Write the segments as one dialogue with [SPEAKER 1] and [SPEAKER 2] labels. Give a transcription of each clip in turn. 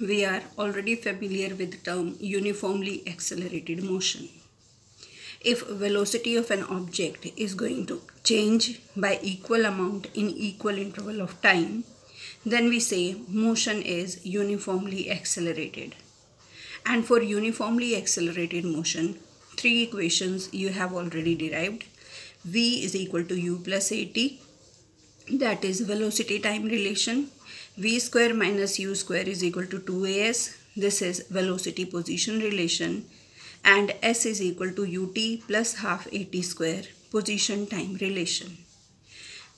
[SPEAKER 1] We are already familiar with the term uniformly accelerated motion. If velocity of an object is going to change by equal amount in equal interval of time, then we say motion is uniformly accelerated. And for uniformly accelerated motion, three equations you have already derived. V is equal to u plus at, that is velocity time relation. V square minus u square is equal to 2as, this is velocity position relation. And s is equal to ut plus half at square, position time relation.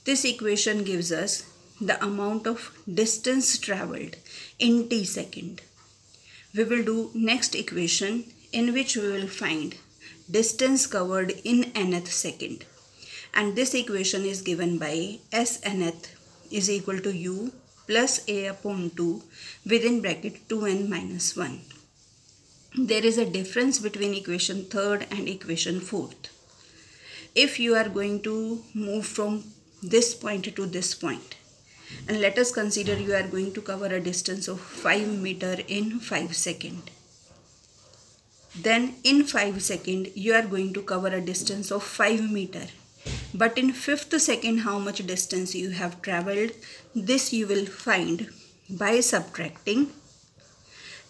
[SPEAKER 1] This equation gives us the amount of distance travelled in t second. We will do next equation in which we will find distance covered in nth second. And this equation is given by s nth is equal to u plus a upon 2 within bracket 2n minus 1. There is a difference between equation third and equation fourth. If you are going to move from this point to this point, and let us consider you are going to cover a distance of 5 meter in 5 seconds. Then in 5 seconds you are going to cover a distance of 5 meter. But in 5th second how much distance you have travelled, this you will find by subtracting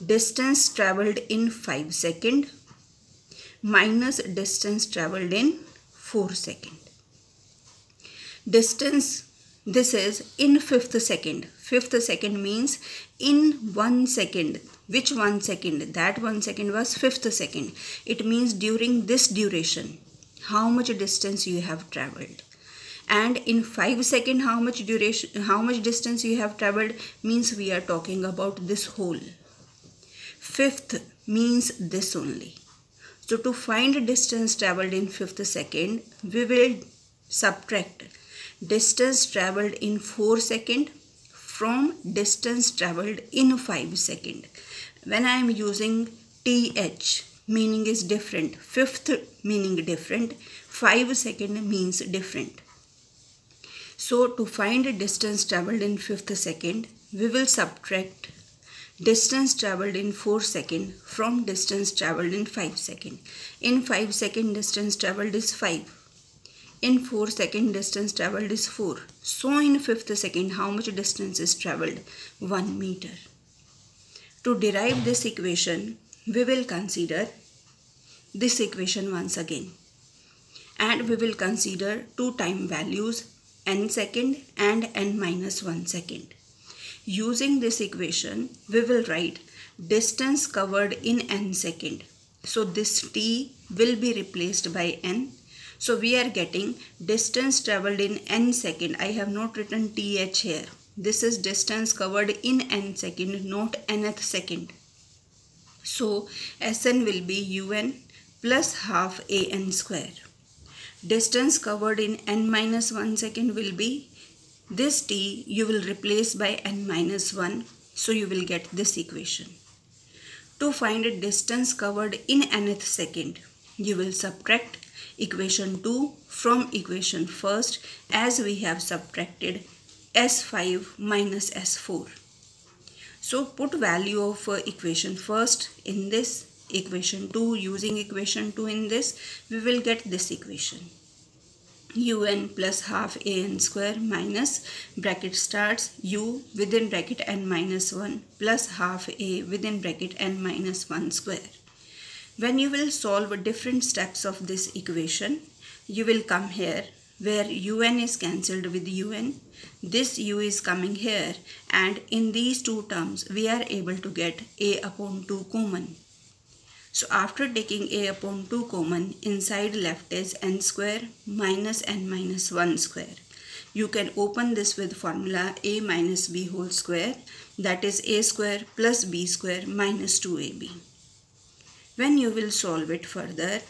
[SPEAKER 1] distance travelled in 5 seconds minus distance travelled in 4 seconds. Distance, this is in 5th second. 5th second means in 1 second. Which 1 second? That 1 second was 5th second. It means during this duration, how much distance you have travelled. And in 5 seconds, how much distance you have travelled means we are talking about this whole. 5th means this only. So to find distance travelled in 5th second, we will subtract distance travelled in 4 seconds from distance travelled in 5 seconds. When I am using TH, meaning is different, 5th meaning different, 5 second means different. So to find distance travelled in 5th second, we will subtract distance travelled in 4 seconds from distance travelled in 5 seconds. In 5 seconds distance travelled is 5. In 4 seconds distance travelled is 4. So in 5th second how much distance is travelled? 1 meter. To derive this equation, we will consider this equation once again. And we will consider two time values, n second and n minus 1 second. Using this equation, we will write distance covered in n second. So this t will be replaced by n. So we are getting distance travelled in n second. I have not written th here. This is distance covered in n second, not nth second. So Sn will be un plus half an square. Distance covered in n minus 1 second will be this t you will replace by n minus 1. So you will get this equation. To find a distance covered in nth second, you will subtract equation 2 from equation first as we have subtracted S5 minus S4. So put value of equation first in this, equation 2 using equation 2 in this, we will get this equation. Un plus half an square minus bracket starts u within bracket n minus 1 plus half a within bracket n minus 1 square. When you will solve different steps of this equation, you will come here where un is cancelled with un. This u is coming here, and in these two terms we are able to get a upon 2 common. So after taking a upon 2 common, inside left is n square minus n minus 1 square. You can open this with formula a minus b whole square, that is a square plus b square minus 2ab. When you will solve it further,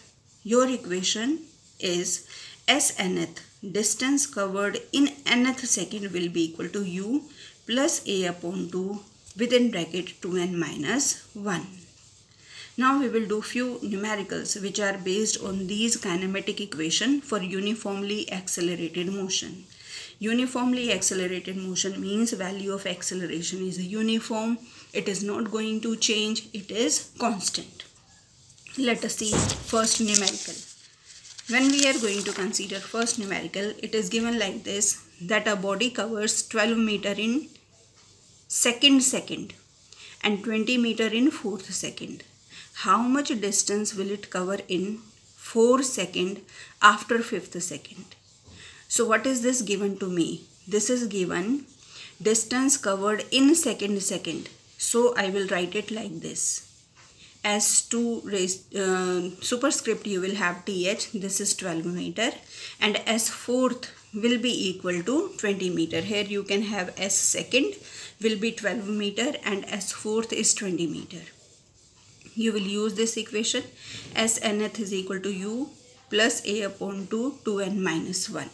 [SPEAKER 1] your equation is S nth, distance covered in nth second will be equal to u plus a upon 2 within bracket 2n minus 1. Now we will do few numericals which are based on these kinematic equation for uniformly accelerated motion. Uniformly accelerated motion means value of acceleration is uniform. It is not going to change. It is constant. Let us see first numerical. When we are going to consider first numerical, it is given like this, that a body covers 12 meter in second and 20 meter in fourth second. How much distance will it cover in 4 second after 5th second? So what is this given to me? This is given distance covered in second. So I will write it like this. As to superscript you will have th, this is 12 meter, and as fourth will be equal to 20 meter. Here you can have s second will be 12 meter and s fourth is 20 meter. You will use this equation. S nth is equal to u plus a upon 2 2n minus 1.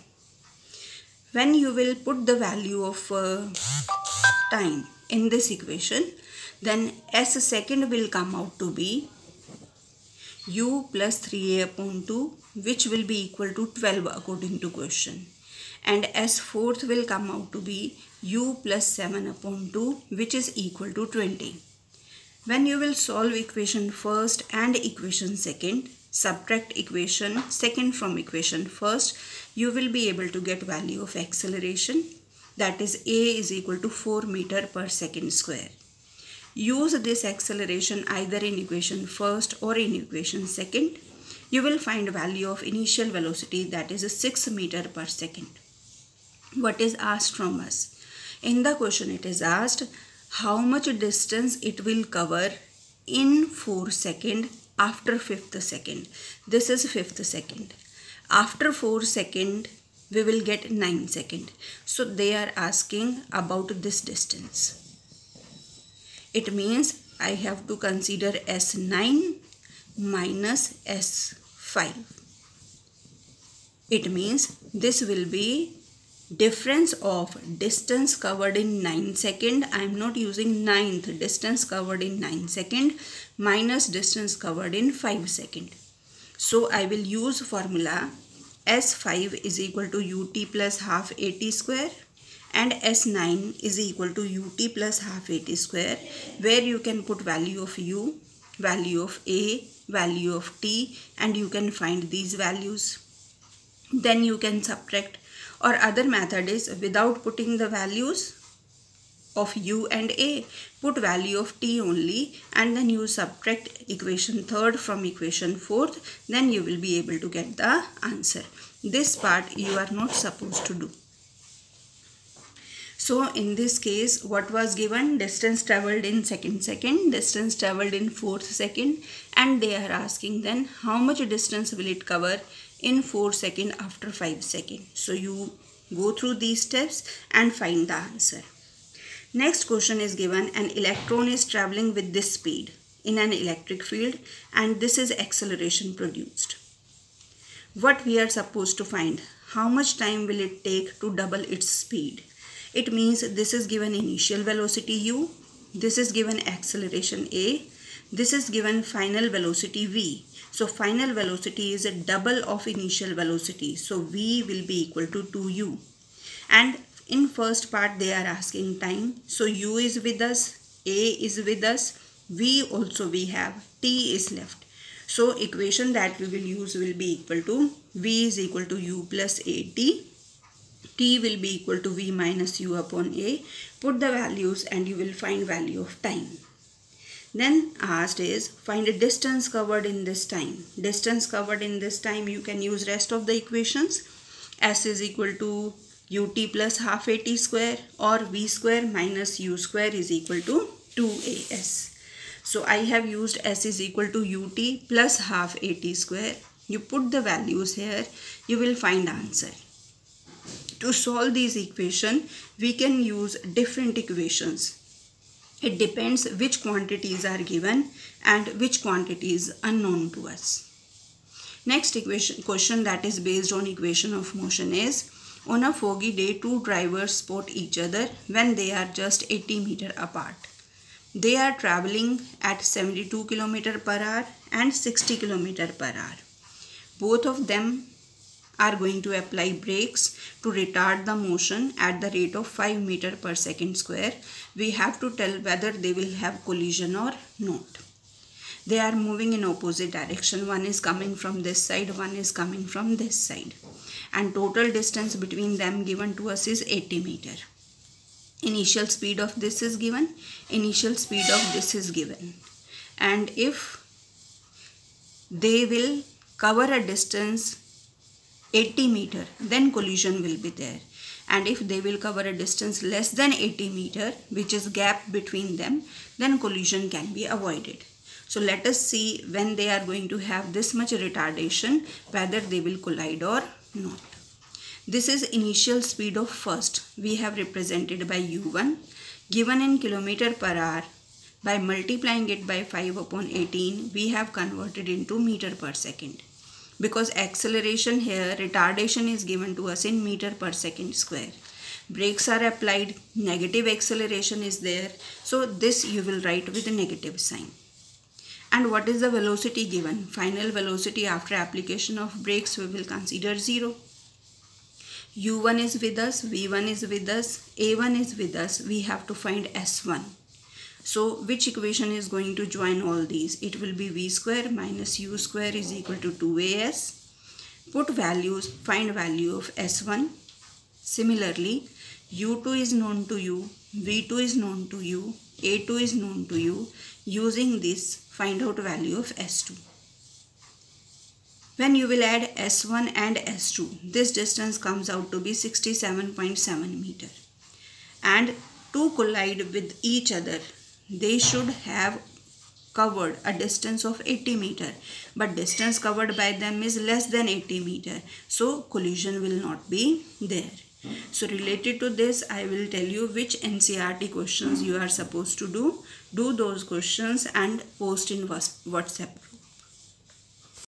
[SPEAKER 1] When you will put the value of time in this equation, then s second will come out to be u plus 3a upon 2, which will be equal to 12 according to question. And s fourth will come out to be u plus 7 upon 2, which is equal to 20. When you will solve equation first and equation second, subtract equation second from equation first, you will be able to get value of acceleration, that is a is equal to 4 meter per second square. Use this acceleration either in equation first or in equation second. You will find value of initial velocity, that is 6 meter per second. What is asked from us? In the question it is asked how much distance it will cover in 4 second after 5th second. This is 5th second. After 4 second we will get 9 second. So they are asking about this distance. It means I have to consider S9 minus S5. It means this will be difference of distance covered in 9 second. I am not using 9th, distance covered in 9 second minus distance covered in 5 second. So I will use formula S5 is equal to ut plus half at square and S9 is equal to ut plus half at square, where you can put value of u, value of a, value of t, and you can find these values. Then you can subtract, or other method is without putting the values of u and a, put value of t only, and then you subtract equation third from equation fourth, then you will be able to get the answer. This part you are not supposed to do. So in this case, what was given? Distance traveled in second, distance traveled in fourth second, and they are asking then how much distance will it cover in 4 second after 5 second. So you go through these steps and find the answer. Next question is given, an electron is traveling with this speed in an electric field and this is acceleration produced. What we are supposed to find? How much time will it take to double its speed? It means this is given initial velocity u, this is given acceleration a, this is given final velocity v. So final velocity is a double of initial velocity. So v will be equal to 2u. And in first part they are asking time. So u is with us, a is with us, v also we have, t is left. So equation that we will use will be equal to v is equal to u plus at, t will be equal to v minus u upon a. Put the values and you will find value of time. Then asked is find a distance covered in this time. Distance covered in this time, you can use rest of the equations. S is equal to ut plus half at square, or v square minus u square is equal to 2as. So I have used s is equal to ut plus half at square. You put the values here, you will find answer. To solve these equations, we can use different equations. It depends which quantities are given and which quantity is unknown to us. Next question that is based on equation of motion is, on a foggy day, two drivers spot each other when they are just 80 meters apart. They are traveling at 72 km per hour and 60 km per hour. Both of them are going to apply brakes to retard the motion at the rate of 5 meter per second square. We have to tell whether they will have collision or not. They are moving in opposite direction. One is coming from this side, one is coming from this side. And total distance between them given to us is 80 meter. Initial speed of this is given, initial speed of this is given. And if they will cover a distance 80 meter, then collision will be there. And if they will cover a distance less than 80 meter, which is gap between them, then collision can be avoided. So let us see when they are going to have this much retardation, whether they will collide or not. This is initial speed of first. We have represented by u1 given in kilometer per hour. By multiplying it by 5 upon 18, we have converted into meter per second. Because acceleration here, retardation is given to us in meter per second square. Brakes are applied, negative acceleration is there. So this you will write with a negative sign. And what is the velocity given? Final velocity after application of brakes we will consider 0. u1 is with us, v1 is with us, a1 is with us. We have to find s1. So which equation is going to join all these? It will be v square minus u square is equal to 2as. Put values, find value of s1. Similarly, u2 is known to you, v2 is known to you, a2 is known to you. Using this, find out value of s2. When you will add s1 and s2, this distance comes out to be 67.7 meter. And to collide with each other, they should have covered a distance of 80 meter, but distance covered by them is less than 80 meter, so collision will not be there. So related to this, I will tell you which NCERT questions you are supposed to do. Do those questions and post in WhatsApp.